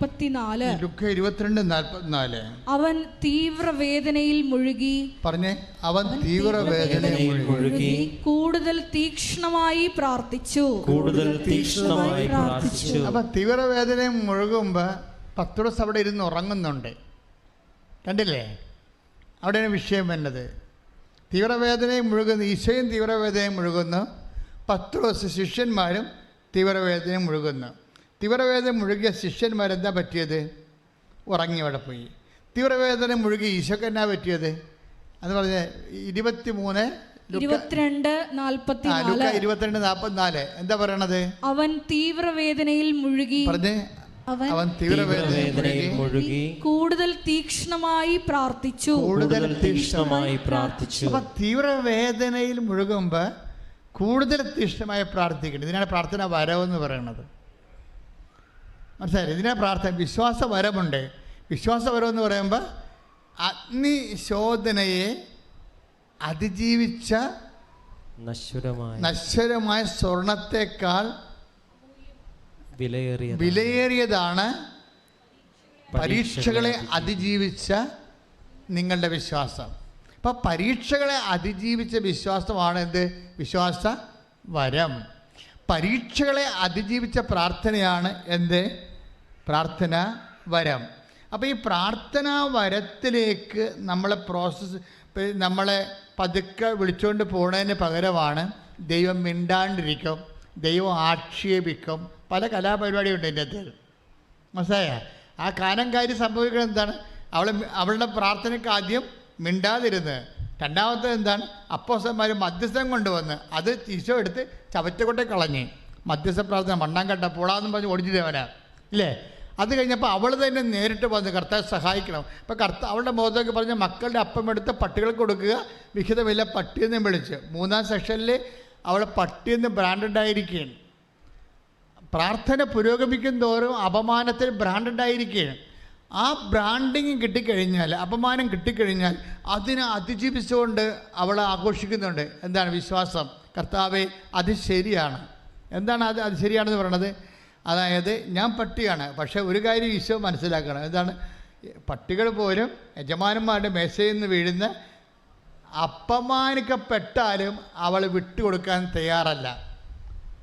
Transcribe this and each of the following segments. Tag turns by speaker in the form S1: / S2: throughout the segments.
S1: 22:44.
S2: ലുക്ക 22:44.
S1: അവൻ തീവ്രവേദനയിൽ മുഴുകി.
S2: പറഞ്ഞേ, അവൻ തീവ്രവേദനയിൽ മുഴുകി
S1: കൂടുതൽ തീക്ഷ്ണമായി പ്രാർത്ഥിച്ചു.
S2: അപ്പൊ തീവ്രവേദനയിൽ മുഴുകുമ്പോ പത്രോസ് അവിടെ ഇരുന്ന് ഉറങ്ങുന്നുണ്ട്. കണ്ടില്ലേ, അവിടെയാണ് വിഷയം വരുന്നത്. തീവ്രവേദനയും മുഴുകുന്നു, ഈശോയും തീവ്രവേദനയും മുഴുകുന്നു, പത്രോസ് ശിഷ്യന്മാരും തീവ്രവേദനയും മുഴുകുന്നു. തീവ്രവേദന മുഴുകിയ ശിഷ്യന്മാരെന്താ പറ്റിയത്? ഉറങ്ങി അവിടെ പോയി. തീവ്രവേദന മുഴുകി ഈശോക്ക് എന്നാ പറ്റിയത്? അത് പറഞ്ഞ 22:44 എന്താ പറയണത്?
S1: അവൻ തീവ്രവേദനയിൽ മുഴുകി.
S2: പറഞ്ഞേ, അവൻ തീവ്രവേദനയിൽ മുഴുകി കൂടുതൽ
S1: തീക്ഷ്ണമായി പ്രാർത്ഥിച്ചു.
S2: അപ്പൊ തീവ്രവേദനയിൽ മുഴുകുമ്പോ കൂടുതൽ തീക്ഷ്ണമായി പ്രാർത്ഥിക്കണം. ഇതിനാണ് പ്രാർത്ഥന വരവെന്ന് പറയുന്നത്. മനസ്സിലായി? ഇതിനാണ് പ്രാർത്ഥന. വിശ്വാസ വരമുണ്ട്. വിശ്വാസ വരമെന്ന് പറയുമ്പോൾ അഗ്നിശോധനയെ അതിജീവിച്ച നശ്വരമായ സ്വർണത്തെക്കാൾ വിലയേറിയതാണ് പരീക്ഷകളെ അതിജീവിച്ച നിങ്ങളുടെ വിശ്വാസം. അപ്പം പരീക്ഷകളെ അതിജീവിച്ച വിശ്വാസമാണ് എന്ത്? വിശ്വാസ വരം. പരീക്ഷകളെ അതിജീവിച്ച പ്രാർത്ഥനയാണ് എന്ത്? പ്രാർത്ഥന വരം. അപ്പോൾ ഈ പ്രാർത്ഥനാ വരത്തിലേക്ക് നമ്മളെ പതുക്കെ വിളിച്ചുകൊണ്ട് പോകുന്നതിന് പകരമാണ് ദൈവം മിണ്ടാണ്ടിരിക്കും, ദൈവം ആക്ഷേപിക്കും. പല കലാപരിപാടിയുണ്ട് എൻ്റെ അടുത്ത്. മനസ്സിലായ? ആ കാര്യം സംഭവിക്കുന്നത് എന്താണ്? അവളുടെ പ്രാർത്ഥനയ്ക്ക് ആദ്യം മിണ്ടാതിരുന്ന്, രണ്ടാമത്തെ എന്താണ്? അപ്പോസ്തലന്മാർ മധ്യസ്ഥം കൊണ്ടുവന്ന് അത് ഈശോ എടുത്ത് ചവറ്റുകൊണ്ടേ കളഞ്ഞ്. മധ്യസ്ഥ പ്രാർത്ഥന മണ്ണാങ്കട്ട പോളാന്നും പറഞ്ഞ് ഓടിച്ചു തേവനാ ഇല്ലേ? അത് കഴിഞ്ഞപ്പോൾ അവൾ തന്നെ നേരിട്ട് വന്ന് കർത്താവ് സഹായിക്കണം. അപ്പോൾ അവളുടെ മുഖത്തൊക്കെ പറഞ്ഞ് മക്കളുടെ അപ്പം എടുത്ത് പട്ടികൾക്ക് കൊടുക്കുക, വിഹിതമില്ല പട്ടിയെന്ന് വിളിച്ച്. 3-ാം സെക്ഷനിൽ അവൾ പട്ടിയെന്ന് ബ്രാൻഡഡായിരിക്കുകയാണ്. പ്രാർത്ഥന പുരോഗമിക്കും തോറും അപമാനത്തിൽ ബ്രാൻഡഡായിരിക്കുകയാണ്. ആ ബ്രാൻഡിങ് കിട്ടിക്കഴിഞ്ഞാൽ, അപമാനം കിട്ടിക്കഴിഞ്ഞാൽ അതിനെ അതിജീവിച്ചുകൊണ്ട് അവൾ ആഘോഷിക്കുന്നുണ്ട്. എന്താണ്? വിശ്വാസം. കർത്താവേ, അത് ശരിയാണ്. എന്താണ് അത് ശരിയാണെന്ന് പറയണത്? അതായത് ഞാൻ പട്ടിയാണ്, പക്ഷേ ഒരു കാര്യം ഈശോ മനസ്സിലാക്കണം. എന്താണ്? പട്ടികൾ പോലും യജമാനന്മാരുടെ മേശയിൽ നിന്ന് വീഴുന്ന അപമാനിക്കപ്പെട്ടാലും അവൾ വിട്ടുകൊടുക്കാൻ തയ്യാറല്ല.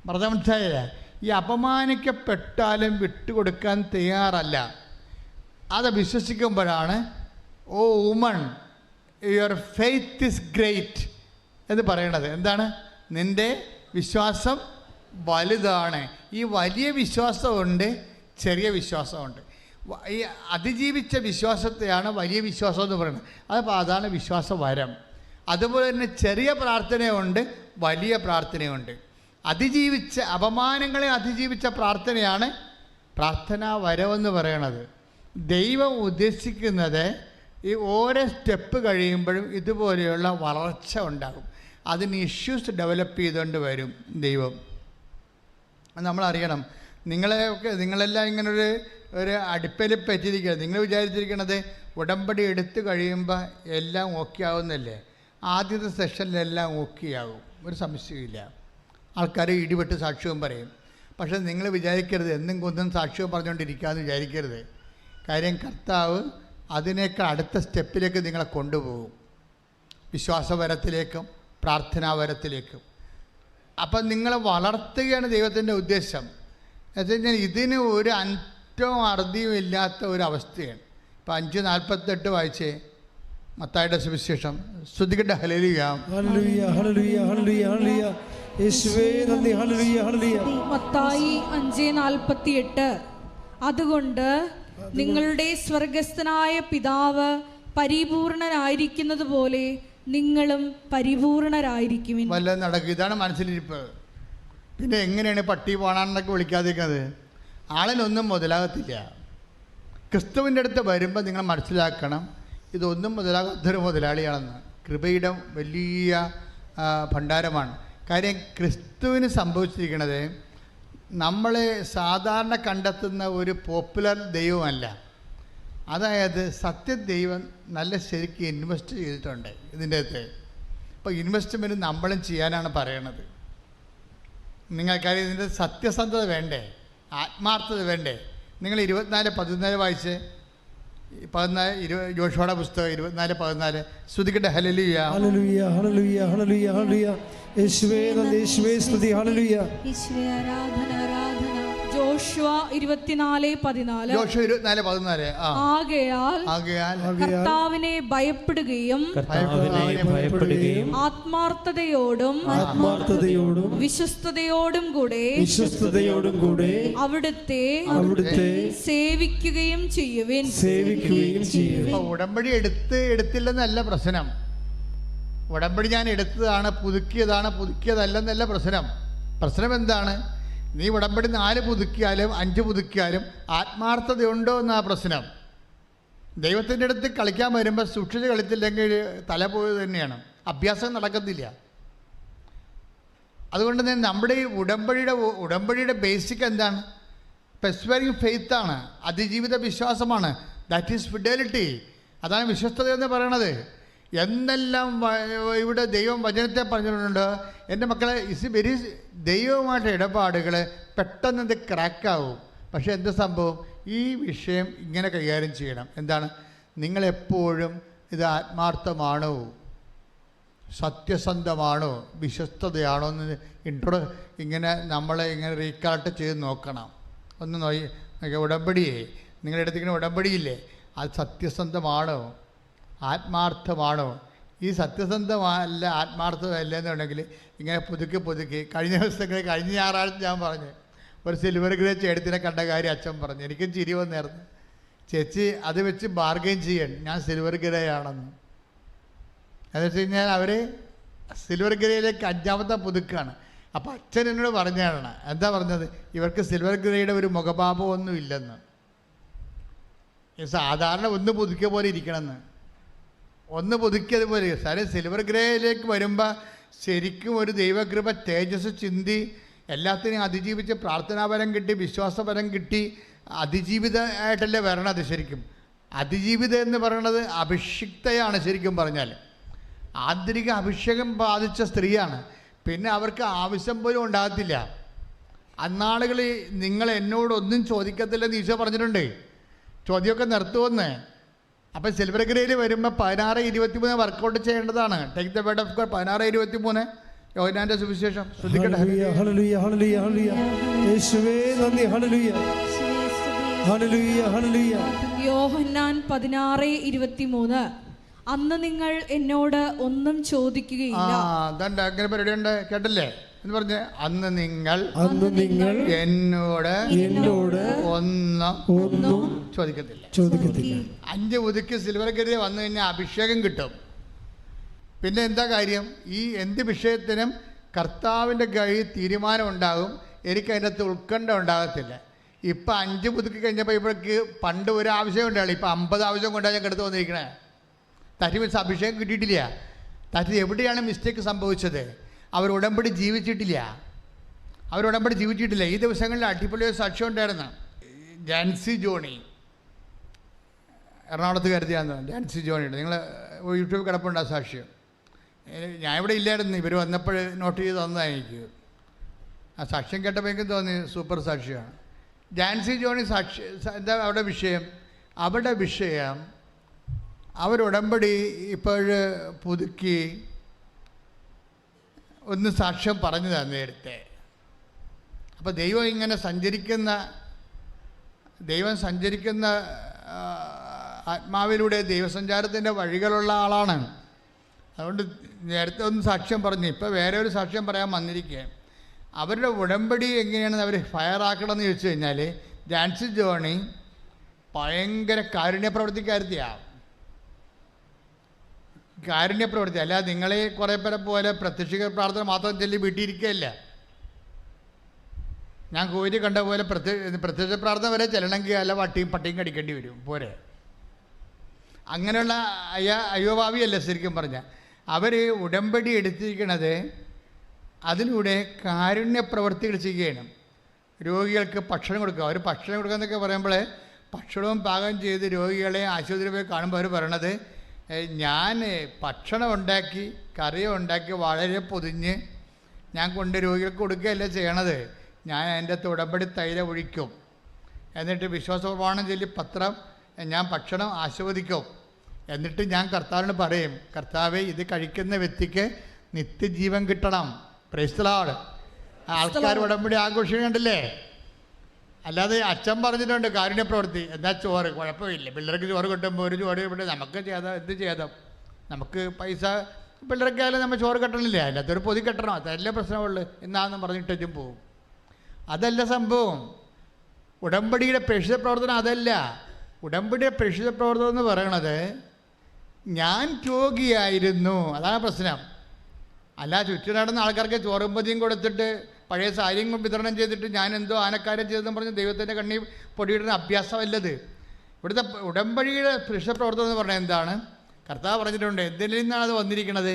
S2: മനസ്സിലായില്ല? ഈ അപമാനിക്കപ്പെട്ടാലും വിട്ടുകൊടുക്കാൻ തയ്യാറല്ല. അത് വിശ്വസിക്കുമ്പോഴാണ് O woman your faith is great എന്ന് പറയണത്. എന്താണ്? നിൻ്റെ വിശ്വാസം വലുതാണ്. ഈ വലിയ വിശ്വാസമുണ്ട്, ചെറിയ വിശ്വാസമുണ്ട്. ഈ അതിജീവിച്ച വിശ്വാസത്തെയാണ് വലിയ വിശ്വാസം എന്ന് പറയുന്നത്. അതാണ് വിശ്വാസ വരം. അതുപോലെ തന്നെ ചെറിയ പ്രാർത്ഥനയുണ്ട്, വലിയ പ്രാർത്ഥനയുണ്ട്. അതിജീവിച്ച അപമാനങ്ങളെ അതിജീവിച്ച പ്രാർത്ഥനയാണ് പ്രാർത്ഥനാ വരമെന്ന് പറയണത്. ദൈവം ഉദ്ദേശിക്കുന്നത് ഈ ഓരോ സ്റ്റെപ്പ് കഴിയുമ്പോഴും ഇതുപോലെയുള്ള വളർച്ച ഉണ്ടാകും. അതിന് ഇഷ്യൂസ് ഡെവലപ്പ് ചെയ്തുകൊണ്ട് വരും ദൈവം. നമ്മളറിയണം. നിങ്ങളെല്ലാം ഇങ്ങനൊരു അടുപ്പിൽ പറ്റിയിരിക്കുക. നിങ്ങൾ വിചാരിച്ചിരിക്കണത് ഉടമ്പടി എടുത്തു കഴിയുമ്പോൾ എല്ലാം ഓക്കെ ആവുന്നില്ലേ? ആദ്യത്തെ സെഷനിലെല്ലാം ഓക്കെ ആകും, ഒരു സംശയമില്ല. ആൾക്കാർ ഇടിപെട്ട് സാക്ഷ്യവും പറയും. പക്ഷേ നിങ്ങൾ വിചാരിക്കരുത് എന്നും കൊന്നും സാക്ഷ്യവും പറഞ്ഞുകൊണ്ടിരിക്കാമെന്ന് വിചാരിക്കരുത്. കാര്യം കർത്താവ് അതിനേക്കാൾ അടുത്ത സ്റ്റെപ്പിലേക്ക് നിങ്ങളെ കൊണ്ടുപോകും, വിശ്വാസവരത്തിലേക്കും പ്രാർത്ഥനാവരത്തിലേക്കും. അപ്പം നിങ്ങളെ വളർത്തുകയാണ് ദൈവത്തിൻ്റെ ഉദ്ദേശം. എന്ന് വെച്ചാൽ ഇതിന് ഒരു അറ്റവും അറുതിയും ഇല്ലാത്ത ഒരു അവസ്ഥയാണ്. ഇപ്പം 5:48 വായിച്ചേ, മത്തായിയുടെ സുവിശേഷം. സ്തുതിക്കട്ടെ. ഹല്ലേലൂയ, ഹല്ലേലൂയ, ഹല്ലേലൂയ, ഹല്ലേലൂയ, ഹല്ലേലൂയ. യേശുവേ നന്ദി. ഹല്ലേലൂയ, ഹല്ലേലൂയ.
S1: മത്തായി 5:48. അതുകൊണ്ട് നിങ്ങളുടെ സ്വർഗസ്ഥനായ പിതാവ് പരിപൂർണനായിരിക്കുന്നത് പോലെ നിങ്ങളും പരിപൂർണരായിരിക്കുവിൻ.
S2: വല്ലതും നടക്കും. ഇതാണ് മനസ്സിലിരിപ്പ്. പിന്നെ എങ്ങനെയാണ് പട്ടി പോണാന്നൊക്കെ വിളിക്കാതിരിക്കുന്നത്? ആളിനൊന്നും മുതലാകത്തില്ല. ക്രിസ്തുവിൻ്റെ അടുത്ത് വരുമ്പോൾ നിങ്ങൾ മനസ്സിലാക്കണം, ഇതൊന്നും മുതലാകാത്തൊരു മുതലാളിയാണെന്ന്. കൃപയുടെ വലിയ ഭണ്ഡാരമാണ്. കാര്യം ക്രിസ്തുവിന് സംഭവിച്ചിരിക്കുന്നത് നമ്മൾ സാധാരണ കണ്ടെത്തുന്ന ഒരു പോപ്പുലർ ദൈവമല്ല. അതായത് സത്യദൈവം നല്ല ശരിക്കും ഇൻവെസ്റ്റ് ചെയ്തിട്ടുണ്ട് ഇതിൻ്റെ അകത്ത്. ഇപ്പോൾ ഇൻവെസ്റ്റ്മെൻറ്റ് നമ്മളും ചെയ്യാനാണ് പറയണത്. നിങ്ങൾക്കറിയാം, ഇതിൻ്റെ സത്യസന്ധത വേണ്ടേ, ആത്മാർത്ഥത വേണ്ടേ. നിങ്ങൾ 24:14 വായിച്ച്, 14 ജോഷുവയുടെ പുസ്തകം 24:14. സ്തുതിക്കട്ടെ. ഹല്ലേലൂയ,
S3: ഹല്ലേലൂയ, ഹല്ലേലൂയ, ഹല്ലേലൂയ, ഹല്ലേലൂയ. യേശുവേ നന്ദി, യേശുവേ സ്തുതി. ഹല്ലേലൂയ,
S1: യേശുവേ ആരാധന, ആരാധന. ജോഷുവ 24:14.
S2: ജോഷുവ 24:14. ആകയാൽ
S1: കർത്താവിനെ ഭയപ്പെടുകയും ആത്മാർത്ഥതയോടും വിശ്വസ്തയോടും കൂടെ അവിടുത്തെ സേവിക്കുകയും ചെയ്യുവിൻ.
S2: ഉടമ്പടി എടുത്തില്ലെന്നല്ല പ്രശ്നം. ഉടമ്പടി ഞാൻ എടുത്തതാണ്, പുതുക്കിയതല്ലെന്നല്ല പ്രശ്നം. പ്രശ്നം എന്താണ്? നീ ഉടമ്പടി 4 പുതുക്കിയാലും 5 പുതുക്കിയാലും ആത്മാർത്ഥതയുണ്ടോ എന്നാ പ്രശ്നം. ദൈവത്തിൻ്റെ അടുത്ത് കളിക്കാൻ വരുമ്പോൾ സൂക്ഷിച്ച് കളിച്ചില്ലെങ്കിൽ തല പോയത് തന്നെയാണ്, അഭ്യാസം നടക്കത്തില്ല. അതുകൊണ്ട് തന്നെ നമ്മുടെ ഈ ഉടമ്പടിയുടെ ബേസിക് എന്താണ്? പെർസ്വറിങ് ഫെയ്ത്താണ്, അതിജീവിത വിശ്വാസമാണ്. That is fidelity. അതാണ് വിശ്വസ്തത എന്ന് പറയണത്. എന്നെല്ലാം ഇവിടെ ദൈവം വചനത്തെ പറഞ്ഞിട്ടുണ്ട്. എൻ്റെ മക്കളെ, ദൈവവുമായിട്ട് ഇടപാടുകൾ പെട്ടെന്ന് ഇത് ക്രാക്കാവും. പക്ഷേ എന്ത് സംഭവം? ഈ വിഷയം ഇങ്ങനെ കൈകാര്യം ചെയ്യണം. എന്താണ്? നിങ്ങളെപ്പോഴും ഇത് ആത്മാർത്ഥമാണോ, സത്യസന്ധമാണോ, വിശ്വസ്തതയാണോ എന്ന് ഇങ്ങനെ നമ്മളെ ഇങ്ങനെ റീകാൾട്ട് ചെയ്ത് നോക്കണം. ഒന്ന് നോക്കി ഉടമ്പടിയേ, നിങ്ങളെടുത്തിരിക്കുന്ന ഉടമ്പടിയില്ലേ, അത് സത്യസന്ധമാണോ, ആത്മാർത്ഥമാണോ? ഈ സത്യസന്ധമല്ല, ആത്മാർത്ഥമല്ല എന്നുണ്ടെങ്കിൽ ഇങ്ങനെ പുതുക്കി കഴിഞ്ഞ ദിവസങ്ങളിൽ, കഴിഞ്ഞ ഞായറാഴ്ച ഞാൻ പറഞ്ഞു, ഒരു സിൽവർ ഗ്രേ ചേട്ടത്തിനെ കണ്ട കാര്യം അച്ഛൻ പറഞ്ഞു. എനിക്കും ചിരി വന്നായിരുന്നു. ചേച്ചി അത് വെച്ച് ബാർഗെയിൻ ചെയ്യാൻ, ഞാൻ സിൽവർ ഗ്രേ ആണെന്ന്. എന്ന് വെച്ച് കഴിഞ്ഞാൽ അവർ സിൽവർ ഗ്രേയിലേക്ക് 5ാമത്തെ പുതുക്കാണ്. അപ്പോൾ അച്ഛൻ എന്നോട് പറഞ്ഞാണ്, എന്താ പറഞ്ഞത്? ഇവർക്ക് സിൽവർ ഗ്രേയുടെ ഒരു മുഖഭാവമൊന്നും ഇല്ലെന്ന്. സാധാരണ ഒന്ന് പുതുക്കിയ പോലെ ഇരിക്കണമെന്ന്, ഒന്ന് പുതുക്കിയതുപോലെ. സാറേ, സിൽവർ ഗ്രേയിലേക്ക് വരുമ്പോൾ ശരിക്കും ഒരു ദൈവകൃപ തേജസ് ചിന്തി എല്ലാത്തിനെയും അതിജീവിച്ച് പ്രാർത്ഥനാപരം കിട്ടി, വിശ്വാസപരം കിട്ടി, അതിജീവിതമായിട്ടല്ലേ വരണത്. ശരിക്കും അതിജീവിതം എന്ന് പറയുന്നത് അഭിഷിക്തയാണ്. ശരിക്കും പറഞ്ഞാൽ ആന്തരിക അഭിഷേകം ബാധിച്ച സ്ത്രീയാണ്. പിന്നെ അവർക്ക് ആവശ്യം പോലും ഉണ്ടാകത്തില്ല. അന്നാളുകളിൽ നിങ്ങൾ എന്നോടൊന്നും ചോദിക്കത്തില്ലെന്ന് ഈശോ പറഞ്ഞിട്ടുണ്ട്. ചോദ്യമൊക്കെ നിർത്തുമെന്ന്. അപ്പം സിൽവർ ഗ്രേയിൽ വരുമ്പോൾ 16:23 വർക്കൗട്ട് ചെയ്യേണ്ടതാണ്. Take the word of God. 16:23 യോഹന്നാന്റെ സുവിശേഷം. ശ്രദ്ധിക്കട്ടെ.
S3: ഹല്ലേലൂയ, ഹല്ലേലൂയ, ഹല്ലേലൂയ. യേശുവേ നന്ദി. ഹല്ലേലൂയ, ഹല്ലേലൂയ, ഹല്ലേലൂയ.
S1: യോഹന്നാൻ 16:23. അന്ന് നിങ്ങൾ എന്നോട് ഒന്നും ചോദിക്കുകയില്ല.
S2: അങ്ങനെ പരിപാടിയുണ്ട്, കേട്ടല്ലേ എന്ന് പറഞ്ഞ്. അന്ന് നിങ്ങൾ എന്നോട് ഒന്നും ചോദിക്കത്തില്ല. 5 പുതുക്കി സിൽവർ ഗ്രേ വന്നു കഴിഞ്ഞാൽ അഭിഷേകം കിട്ടും. പിന്നെ എന്താ കാര്യം? ഈ എന്ത് വിഷയത്തിനും കർത്താവിൻ്റെ കയ്യിൽ തീരുമാനം ഉണ്ടാകും. എനിക്ക് അതിൻ്റെ അകത്ത് ഉത്കണ്ഠ ഉണ്ടാകത്തില്ല. ഇപ്പം 5 പുതുക്കി കഴിഞ്ഞപ്പോൾ ഇപ്പോഴേക്ക് പണ്ട് ഒരു ആവശ്യം ഉണ്ടാവുള്ളൂ, ഇപ്പം 50 ആവശ്യം കൊണ്ടാണ് ഞാൻ കിടത്ത് വന്നിരിക്കണേ. തറ്റി വെച്ച് അഭിഷേകം കിട്ടിയിട്ടില്ല. തറ്റി എവിടെയാണ് മിസ്റ്റേക്ക് സംഭവിച്ചത്? അവർ ഉടമ്പടി ജീവിച്ചിട്ടില്ല. ഈ ദിവസങ്ങളിൽ അടിപൊളി ഒരു സാക്ഷ്യം ഉണ്ടായിരുന്നു. ജാൻസി ജോണി, എറണാകുളത്ത് കരുതിയാന്ന്. ജാൻസി ജോണിയുടെ നിങ്ങൾ യൂട്യൂബിൽ കിടപ്പുണ്ട് ആ സാക്ഷ്യം. ഞാൻ ഇവിടെ ഇല്ലായിരുന്നു, ഇവർ വന്നപ്പോൾ നോട്ട് ചെയ്ത് തന്നതാണ് എനിക്ക്. ആ സാക്ഷ്യം കേട്ടപ്പോൾ എനിക്ക് തോന്നി സൂപ്പർ സാക്ഷ്യമാണ്. ജാൻസി ജോണി എന്താ അവരുടെ വിഷയം? അവരുടമ്പടി ഇപ്പോൾ പുതുക്കി ഒന്ന് സാക്ഷ്യം പറഞ്ഞതാണ് നേരത്തെ. അപ്പോൾ ദൈവം സഞ്ചരിക്കുന്ന ആത്മാവിലൂടെ ദൈവസഞ്ചാരത്തിൻ്റെ വഴികളുള്ള ആളാണ്. അതുകൊണ്ട് നേരത്തെ ഒന്ന് സാക്ഷ്യം പറഞ്ഞു, ഇപ്പോൾ വേറെ ഒരു സാക്ഷ്യം പറയാൻ വന്നിരിക്കുക. അവരുടെ ഉടമ്പടി എങ്ങനെയാണെന്ന് അവർ ഫയറാക്കണമെന്ന് ചോദിച്ചു കഴിഞ്ഞാൽ, ജാൻസി ജോണി ഭയങ്കര കാരുണ്യപ്രവൃത്തിക്കാരത്തിയാണ്. കാരുണ്യപ്രവൃത്തി അല്ല, നിങ്ങളെ കുറേ പേരെ പോലെ പ്രത്യക്ഷ പ്രാർത്ഥന മാത്രം ചൊല്ലി വീട്ടിയിരിക്കുകയല്ല. ഞാൻ കോരി കണ്ട പോലെ പ്രത്യക്ഷ പ്രാർത്ഥന വരെ ചെല്ലണമെങ്കിൽ അല്ല പട്ടിയും കടിക്കേണ്ടി വരും, പോരെ. അങ്ങനെയുള്ള അയോഭാവിയല്ല ശരിക്കും പറഞ്ഞാൽ. അവർ ഉടമ്പടി എടുത്തിരിക്കുന്നത് അതിലൂടെ കാരുണ്യ പ്രവൃത്തികൾ ചെയ്യുകയാണ്. രോഗികൾക്ക് ഭക്ഷണം കൊടുക്കുക. അവർ ഭക്ഷണം കൊടുക്കുക എന്നൊക്കെ പറയുമ്പോൾ ഭക്ഷണവും പാകം ചെയ്ത് രോഗികളെ ആശുപത്രിയിൽ പോയി കാണുമ്പോൾ അവർ പറയണത്, ഞാൻ ഭക്ഷണം ഉണ്ടാക്കി കറിയും ഉണ്ടാക്കി വളരെ പൊതിഞ്ഞ് ഞാൻ കൊണ്ട് രോഗികൾക്ക് കൊടുക്കുകയല്ല ചെയ്യണത്, ഞാൻ അതിൻ്റെ ഉടമ്പടി തൈലം ഒഴിക്കും. എന്നിട്ട് വിശ്വാസ പ്രമാണം ചൊല്ലി പത്രം ഞാൻ ഭക്ഷണം ആസ്വദിക്കും. എന്നിട്ട് ഞാൻ കർത്താവിനോട് പറയും, കർത്താവേ, ഇത് കഴിക്കുന്ന വ്യക്തിക്ക് നിത്യജീവൻ കിട്ടണം. Praise the Lord. ആൾക്കാർ ഉടമ്പടി ആഘോഷിക്കണ്ടല്ലേ? അല്ലാതെ അച്ഛൻ പറഞ്ഞിട്ടുണ്ട് കാരുണ്യ പ്രവൃത്തി, എന്താ ചോറ്, കുഴപ്പമില്ല, പിള്ളേർക്ക് ചോറ് കിട്ടുമ്പോൾ ഒരു ചോറ് ഇവിടെ നമുക്ക് ചെയ്താൽ എന്ത് ചെയ്താൽ നമുക്ക് പൈസ പിള്ളേർക്കായാലും നമ്മൾ ചോറ് കെട്ടണില്ല, അതിനകത്തൊരു പൊതി കെട്ടണം, അതല്ലേ പ്രശ്നമുള്ളൂ എന്നാന്ന് പറഞ്ഞിട്ടും പോവും. അതല്ല സംഭവം. ഉടമ്പടിയുടെ പ്രേക്ഷിത പ്രവർത്തനം അതല്ല. ഉടമ്പടിയുടെ പ്രേക്ഷിത പ്രവർത്തനം എന്ന് പറയണത് ഞാൻ രോഗിയായിരുന്നു, അതാണ് പ്രശ്നം. അല്ല ചുറ്റും നടന്ന ആൾക്കാർക്ക് ചോറും പൊതിയും കൊടുത്തിട്ട് പഴയ സാരിയും വിതരണം ചെയ്തിട്ട് ഞാൻ എന്തോ ആനക്കാര്യം ചെയ്തെന്ന് പറഞ്ഞ് ദൈവത്തിൻ്റെ കണ്ണി പൊടിയിടുന്ന അഭ്യാസമല്ലത്. ഇവിടുത്തെ ഉടമ്പടിയുടെ പ്രേക്ഷിത പ്രവർത്തനം എന്ന് പറഞ്ഞാൽ എന്താണ്? കർത്താവ് പറഞ്ഞിട്ടുണ്ട്, എന്തിൽ നിന്നാണ് അത് വന്നിരിക്കുന്നത്?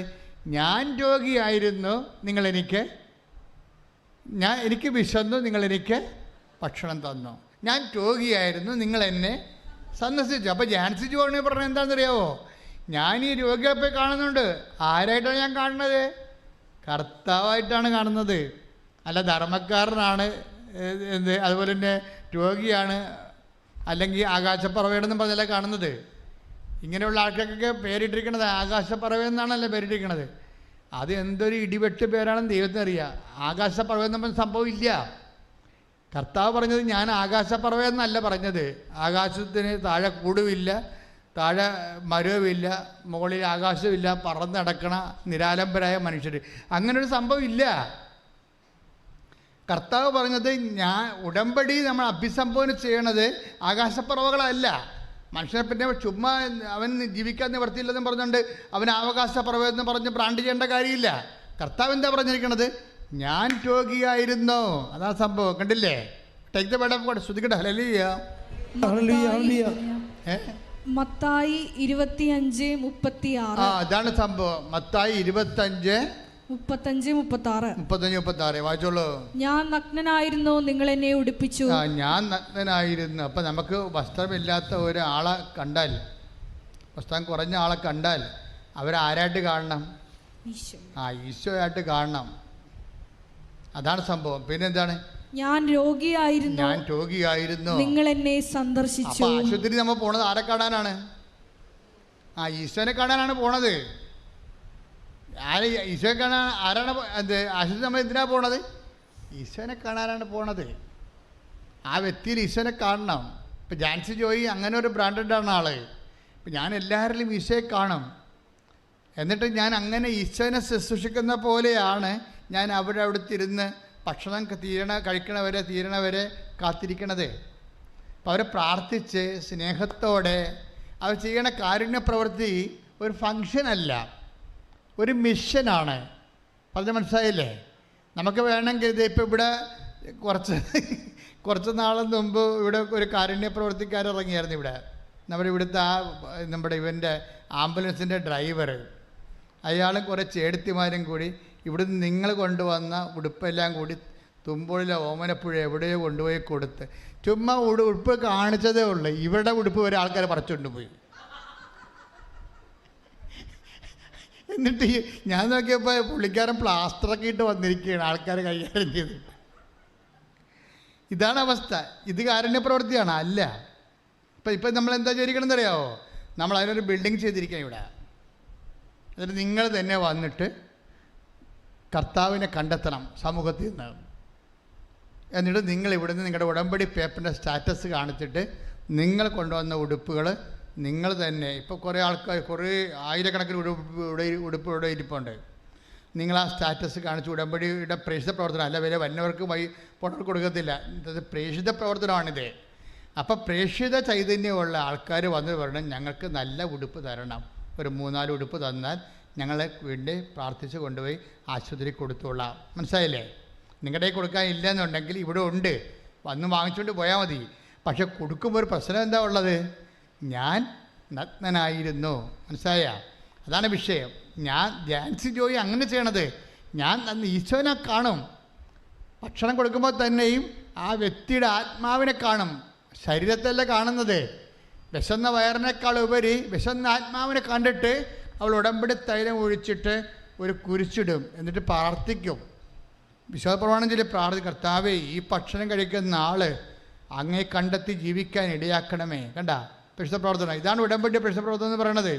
S2: ഞാൻ രോഗിയായിരുന്നു, എനിക്ക് വിശന്നു, നിങ്ങളെനിക്ക് ഭക്ഷണം തന്നു. ഞാൻ രോഗിയായിരുന്നു, നിങ്ങൾ എന്നെ സന്ദർശിച്ചു. അപ്പോൾ ജാൻസി ജോണി പറഞ്ഞത് എന്താണെന്നറിയാവോ? ഞാൻ ഈ രോഗിയെ പോയി കാണുന്നുണ്ട്. ആരായിട്ടാണ് ഞാൻ കാണുന്നത്? കർത്താവായിട്ടാണ് കാണുന്നത്. അല്ല ധർമ്മക്കാരനാണ്, അതുപോലെ തന്നെ രോഗിയാണ്, അല്ലെങ്കിൽ ആകാശപ്പറവയാണെന്നും പറഞ്ഞല്ല കാണുന്നത്. ഇങ്ങനെയുള്ള ആൾക്കാർക്കൊക്കെ പേരിട്ടിരിക്കണത് ആകാശപ്പറവയെന്നാണല്ലോ പേരിട്ടിരിക്കണത്. അത് എന്തൊരു ഇടിവെട്ട് പേരാണെന്ന് ദൈവത്തിന് അറിയാം. ആകാശപ്പറവെന്ന് പറഞ്ഞ സംഭവം ഇല്ല. കർത്താവ് പറഞ്ഞത് ഞാൻ ആകാശപ്പറവയെന്നല്ല പറഞ്ഞത്. ആകാശത്തിന് താഴെ കൂടുമില്ല, താഴെ മരവുമില്ല, മുകളിൽ ആകാശമില്ല, പറന്നടക്കണ നിരാലംബരായ മനുഷ്യർ, അങ്ങനൊരു സംഭവം ഇല്ല. കർത്താവ് പറഞ്ഞത് ഉടമ്പടി നമ്മൾ അഭിസംബോധന ചെയ്യണത് ആകാശപ്പറവകളല്ല. മനുഷ്യനെ പിന്നെ ചുമ്മാ അവൻ ജീവിക്കാൻ നിവർത്തിയില്ലെന്ന് പറഞ്ഞുകൊണ്ട് അവൻ ആകാശപ്പറവെന്ന് പറഞ്ഞ് ബ്രാൻഡ് ചെയ്യേണ്ട കാര്യമില്ല. കർത്താവ് എന്താ പറഞ്ഞിരിക്കണത്? ഞാൻ രോഗിയായിരുന്നു, അതാ സംഭവം. കണ്ടില്ലേ? Take the word of God. ശ്രുതിക്കട്ടെ. ഹല്ലേലൂയ.
S1: മത്തായി 25:36.
S2: അതാണ് സംഭവം. മത്തായി 25:35 വായിച്ചോളൂ.
S1: ഞാൻ നഗ്നനായിരുന്നു, നിങ്ങൾ എന്നെ ഉടുപ്പിച്ചു.
S2: ഞാൻ നഗ്നനായിരുന്നു. അപ്പം നമുക്ക് വസ്ത്രമില്ലാത്ത ഒരാളെ കണ്ടാൽ, വസ്ത്രം കുറഞ്ഞ ആളെ കണ്ടാൽ അവരാരായിട്ട് കാണണം? ഈശോയായിട്ട് കാണണം. അതാണ് സംഭവം. പിന്നെന്താണ്? ഞാൻ രോഗിയായിരുന്നു, നിങ്ങൾ എന്നെ സന്ദർശിച്ചു. അപ്പം ആശുപത്രി നമ്മൾ പോണത് ആരെ കാണാനാണ്? ഈശോനെ കാണാനാണ് പോണത്. ഈശോയെ കാണാൻ ആരാണ്? ആശുപത്രി നമ്മൾ എന്തിനാ പോണത്? ഈശോനെ കാണാനാണ് പോണത്. ആ വ്യക്തിയിൽ ഈശോനെ കാണണം. ഇപ്പം ജാൻസി ജോയി അങ്ങനെ ഒരു ബ്രാൻഡഡാണ് ആള്. ഇപ്പം ഞാൻ എല്ലാവരിലും ഈശോയെ കാണും. എന്നിട്ട് ഞാൻ അങ്ങനെ ഈശോനെ ശുശ്രൂഷിക്കുന്ന പോലെയാണ് ഞാൻ അവിടുത്തിരുന്ന് ഭക്ഷണം തീരണവരെ കാത്തിരിക്കണത്. അപ്പം അവരെ പ്രാർത്ഥിച്ച് സ്നേഹത്തോടെ അവർ ചെയ്യണ കാരുണ്യ പ്രവൃത്തി ഒരു ഫങ്ഷനല്ല, ഒരു മിഷനാണ്. പറഞ്ഞ മനസ്സിലായില്ലേ? നമുക്ക് വേണമെങ്കിൽ ഇത് ഇപ്പം ഇവിടെ കുറച്ച് നാളും മുമ്പ് ഇവിടെ ഒരു കാരുണ്യ പ്രവർത്തിക്കാരിറങ്ങിയായിരുന്നു. നമ്മുടെ ഇവിടുത്തെ നമ്മുടെ ഇവൻ്റെ ആംബുലൻസിൻ്റെ ഡ്രൈവർ, അയാളും കുറേ ചേടത്തിമാരും കൂടി ഇവിടുന്ന് നിങ്ങൾ കൊണ്ടുവന്ന ഉടുപ്പെല്ലാം കൂടി തുമ്പോളിലെ ഓമനപ്പുഴ എവിടെയോ കൊണ്ടുപോയി കൊടുത്ത് ചുമ്മാ ഉടുപ്പ് കാണിച്ചതേ ഉള്ളൂ. ഇവരുടെ ഉടുപ്പ് വരെ ആൾക്കാർ പറിച്ചുകൊണ്ട് പോയി. എന്നിട്ട് ഞാൻ നോക്കിയപ്പോൾ പുള്ളിക്കാരൻ പ്ലാസ്റ്ററൊക്കെ ഇട്ട് വന്നിരിക്കുകയാണ് ആൾക്കാർ കൈകാര്യം ചെയ്തിട്ട്. ഇതാണ് അവസ്ഥ. ഇത് കാരുണ്യ പ്രവൃത്തിയാണ്? അല്ല. ഇപ്പം നമ്മൾ എന്താ ചെയ്തിരിക്കണമെന്ന് അറിയാമോ? നമ്മൾ അതിനൊരു ബിൽഡിങ് ചെയ്തിരിക്കണം ഇവിടെ. എന്നിട്ട് നിങ്ങൾ തന്നെ വന്നിട്ട് കർത്താവിനെ കണ്ടെത്തണം സമൂഹത്തിൽ നിന്ന്. എന്നിട്ട് നിങ്ങൾ ഇവിടുന്ന് നിങ്ങളുടെ ഉടമ്പടി പേപ്പറിൻ്റെ സ്റ്റാറ്റസ് കാണിച്ചിട്ട് നിങ്ങൾ കൊണ്ടുവന്ന ഉടുപ്പുകൾ നിങ്ങൾ തന്നെ, ഇപ്പോൾ കുറേ ആൾക്കാർ കുറേ ആയിരക്കണക്കിന് ഉടുപ്പ് ഇവിടെ ഇരിപ്പുണ്ട്. നിങ്ങൾ ആ സ്റ്റാറ്റസ് കാണിച്ച് ഉടമ്പടിയുടെ പ്രേക്ഷിത പ്രവർത്തനം അല്ല, വരെ വന്നവർക്ക് പൊട്ടൽ കൊടുക്കത്തില്ല. ഇത് പ്രേക്ഷിത പ്രവർത്തനമാണിത്. അപ്പോൾ പ്രേക്ഷിത ചൈതന്യമുള്ള ആൾക്കാർ വന്ന് പറയണം, ഞങ്ങൾക്ക് നല്ല ഉടുപ്പ് തരണം, ഒരു 3-4 ഉടുപ്പ് തന്നാൽ ഞങ്ങളെ വേണ്ടി പ്രാർത്ഥിച്ച് കൊണ്ടുപോയി ആശുപത്രി കൊടുത്തോളാം. മനസ്സിലായില്ലേ? നിങ്ങളുടെ കൊടുക്കാൻ ഇല്ലയെന്നുണ്ടെങ്കിൽ ഇവിടെ ഉണ്ട്, വന്ന് വാങ്ങിച്ചുകൊണ്ട് പോയാൽ മതി. പക്ഷെ കൊടുക്കുമ്പോൾ ഒരു പ്രശ്നം എന്താ ഉള്ളത്? ഞാൻ നഗ്നനായിരുന്നു. മനസ്സിലായ? അതാണ് വിഷയം. ഞാൻ ജാൻസി ജോയി അങ്ങനെ ചെയ്യണത്. ഞാൻ ഈശോനെ കാണും. ഭക്ഷണം കൊടുക്കുമ്പോൾ തന്നെയും ആ വ്യക്തിയുടെ ആത്മാവിനെ കാണും, ശരീരത്തല്ല കാണുന്നത്. വിശന്ന വയറിനേക്കാൾ ഉപരി വിശന്ന ആത്മാവിനെ കണ്ടിട്ട് അവൾ ഉടമ്പടി തൈലം ഒഴിച്ചിട്ട് ഒരു കുരിച്ചിടും. എന്നിട്ട് പ്രാർത്ഥിക്കും. വിശ്വാസ പ്രമാണം ചൊല്ലി പ്രാർത്ഥിക്കും, കർത്താവേ, ഈ ഭക്ഷണം കഴിക്കുന്ന ആൾ അങ്ങേ കണ്ടെത്തി ജീവിക്കാൻ ഇടയാക്കണമേ. കണ്ട പരിശുദ്ധ പ്രവർത്തനം, ഇതാണ് ഉടമ്പടി പരിശുദ്ധ പ്രവർത്തനം എന്ന് പറയണത്.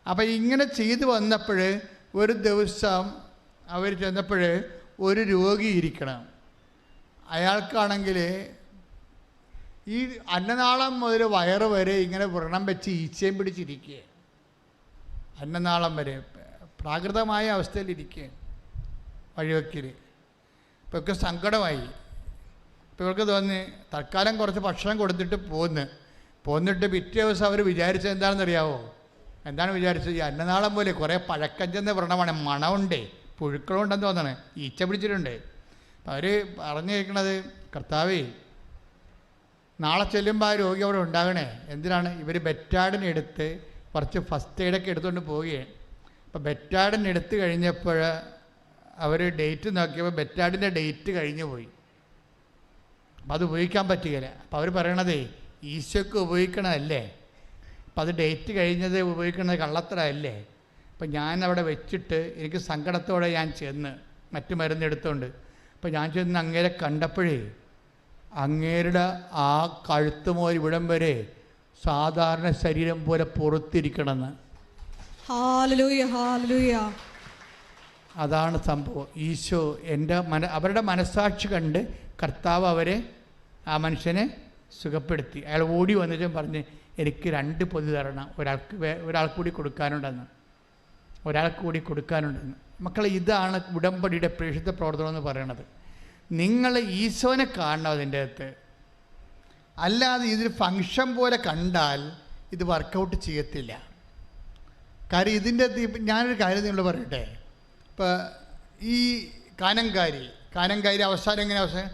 S2: അപ്പം ഇങ്ങനെ ചെയ്തു വന്നപ്പോൾ ഒരു ദിവസം അവർ ചെന്നപ്പോൾ ഒരു രോഗി ഇരിക്കണം. അയാൾക്കാണെങ്കിൽ ഈ അന്നനാളം മുതൽ വയറ് വരെ ഇങ്ങനെ വ്രണം വെച്ച് ഈച്ചയും പിടിച്ചിരിക്കുക, അന്നനാളം വരെ പ്രാകൃതമായ അവസ്ഥയിലിരിക്കുക വഴിവെക്കിൽ. ഇപ്പോൾ ഒക്കെ സങ്കടമായി. ഇപ്പോൾ ഇവർക്ക് തോന്നി തൽക്കാലം കുറച്ച് ഭക്ഷണം കൊടുത്തിട്ട് പോന്നിട്ട് പിറ്റേ ദിവസം അവർ വിചാരിച്ചത് എന്താണെന്നറിയാവോ? എന്താണ് വിചാരിച്ചത്? ഈ അന്നനാളം പോലെ കുറേ പഴക്കം ചെന്ന വ്രണമാണ്, മണമുണ്ടേ, പുഴുക്കളുണ്ടെന്ന് തോന്നണേ, ഈച്ച പിടിച്ചിട്ടുണ്ട്. അപ്പം അവർ പറഞ്ഞു കേൾക്കണത്, കർത്താവേ നാളെ ചെല്ലുമ്പോൾ ആ രോഗി അവിടെ ഉണ്ടാകണേ. എന്തിനാണ്? ഇവർ ബെറ്റാഡിനെടുത്ത് കുറച്ച് ഫസ്റ്റ് എയ്ഡൊക്കെ എടുത്തുകൊണ്ട് പോവുകയാണ്. അപ്പോൾ ബെറ്റാഡിനെടുത്ത് കഴിഞ്ഞപ്പോൾ അവർ ഡേറ്റ് നോക്കിയപ്പോൾ ബെറ്റാഡിൻ്റെ ഡേറ്റ് കഴിഞ്ഞു പോയി. അപ്പം അത് ഉപയോഗിക്കാൻ പറ്റുകയില്ല. അപ്പോൾ അവർ പറയണതേ ഈശോയ്ക്ക് ഉപയോഗിക്കണമല്ലേ, അപ്പം അത് ഡേറ്റ് കഴിഞ്ഞത് ഉപയോഗിക്കുന്നത് കള്ളത്തരമല്ലേ. അപ്പം ഞാൻ അവിടെ വെച്ചിട്ട് എനിക്ക് സങ്കടത്തോടെ ഞാൻ ചെന്ന് മറ്റു മരുന്നെടുത്തുകൊണ്ട്, അപ്പം ഞാൻ ചെന്ന് അങ്ങേരെ കണ്ടപ്പോഴേ അങ്ങേരുടെ ആ കഴുത്തുമോൽ ഇവിടം വരെ സാധാരണ ശരീരം പോലെ പുറത്തിരിക്കണമെന്ന്.
S1: Hallelujah, hallelujah.
S2: അതാണ് സംഭവം. ഈശോ അവരുടെ മനസ്സാക്ഷി കണ്ട് കർത്താവ് അവരെ, ആ മനുഷ്യനെ സുഖപ്പെടുത്തി. അയാൾ ഓടി വന്നിട്ടും പറഞ്ഞ് എനിക്ക് 2 പൊതി തരണം, ഒരാൾക്ക് കൂടി കൊടുക്കാനുണ്ടെന്ന്. മക്കളെ, ഇതാണ് ഉടമ്പടിയുടെ പരിശുദ്ധ പ്രവർത്തനം എന്ന് പറയണത്. നിങ്ങൾ ഈശോനെ കാണണം അതിൻ്റെ അകത്ത്. അല്ലാതെ ഇതൊരു ഫങ്ഷൻ പോലെ കണ്ടാൽ ഇത് വർക്കൗട്ട് ചെയ്യത്തില്ല. കാര്യം ഇതിൻ്റെ അകത്ത് ഞാനൊരു കാര്യം നിങ്ങൾ പറയട്ടെ. ഇപ്പോൾ ഈ കാനങ്കാരി അവസാനം എങ്ങനെ അവസാനം,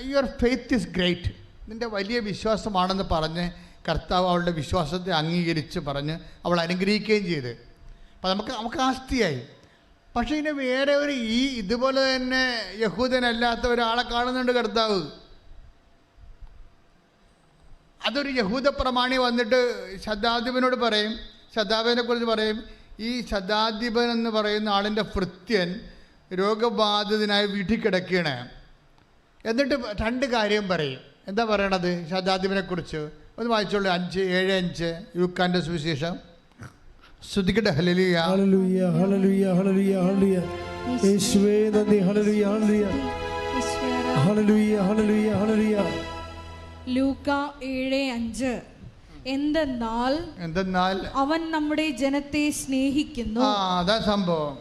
S2: യുവർ ഫെയ്ത്ത് ഈസ് ഗ്രേറ്റ്, നിൻ്റെ വലിയ വിശ്വാസമാണെന്ന് പറഞ്ഞ് കർത്താവ് അവളുടെ വിശ്വാസത്തെ അംഗീകരിച്ച് പറഞ്ഞ് അവൾ അനുഗ്രഹിക്കുകയും ചെയ്ത്. അപ്പം നമുക്ക് ആസ്തിയായി. പക്ഷേ ഇതിന് വേറെ ഇതുപോലെ തന്നെ യഹൂദനല്ലാത്ത ഒരാളെ കാണുന്നുണ്ട് കർത്താവ്. അതൊരു യഹൂദ പ്രമാണി വന്നിട്ട് ശതാധിപനോട് പറയും, ശതാധിപനെ കുറിച്ച് പറയും, ഈ ശതാധിപൻ എന്ന് പറയുന്ന ആളിൻ്റെ ഭൃത്യൻ രോഗബാധിതനായി വീട്ടിൽ കിടക്കുകയാണ്. എന്നിട്ട് 2 കാര്യം പറയും. എന്താ പറയണത് ശതാധിപനെ കുറിച്ച്? ഒന്ന് വായിച്ചോളൂ. 5:7-5 യൂക്കാൻ്റെ സുവിശേഷം. സ്തുതിക്കട്ടെ. ഹല്ലേലൂയ,
S3: ഹല്ലേലൂയ, ഹല്ലേലൂയ, ഹല്ലേലൂയ, ഹല്ലേലൂയ. യേശുവേ നന്ദി. ഹല്ലേലൂയ, ഹല്ലേലൂയ, ഹല്ലേലൂയ, ഹല്ലേലൂയ, ഹല്ലേലൂയ.
S1: ലൂക്ക 7:5. എന്തെന്നാൽ അവൻ നമ്മുടെ ജനത്തെ സ്നേഹിക്കുന്നു.
S2: അതാ സംഭവം.